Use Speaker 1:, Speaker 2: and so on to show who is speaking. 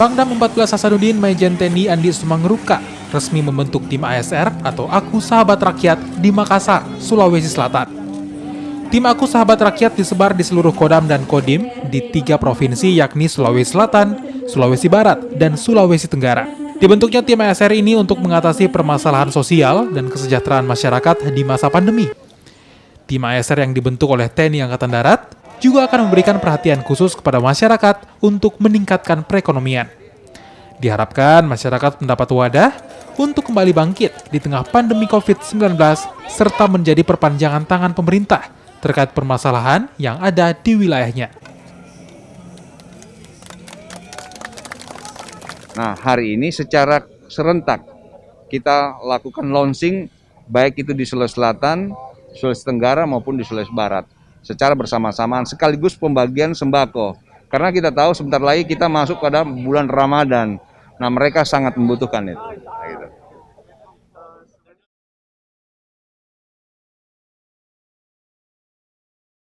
Speaker 1: Pangdam 14 Hasanuddin Majen TNI Andi Sumangruka resmi membentuk tim ASR atau Aku Sahabat Rakyat di Makassar, Sulawesi Selatan. Tim Aku Sahabat Rakyat disebar di seluruh Kodam dan Kodim di 3 provinsi yakni Sulawesi Selatan, Sulawesi Barat, dan Sulawesi Tenggara. Dibentuknya tim ASR ini untuk mengatasi permasalahan sosial dan kesejahteraan masyarakat di masa pandemi. Tim ASR yang dibentuk oleh TNI Angkatan Darat juga akan memberikan perhatian khusus kepada masyarakat untuk meningkatkan perekonomian. Diharapkan masyarakat mendapat wadah untuk kembali bangkit di tengah pandemi COVID-19 serta menjadi perpanjangan tangan pemerintah terkait permasalahan yang ada di wilayahnya.
Speaker 2: Nah, hari ini secara serentak kita lakukan launching baik itu di Sulawesi Selatan, Sulawesi Tenggara maupun di Sulawesi Barat secara bersama-samaan sekaligus pembagian sembako. Karena kita tahu sebentar lagi kita masuk pada bulan Ramadan. Nah, mereka sangat membutuhkan itu.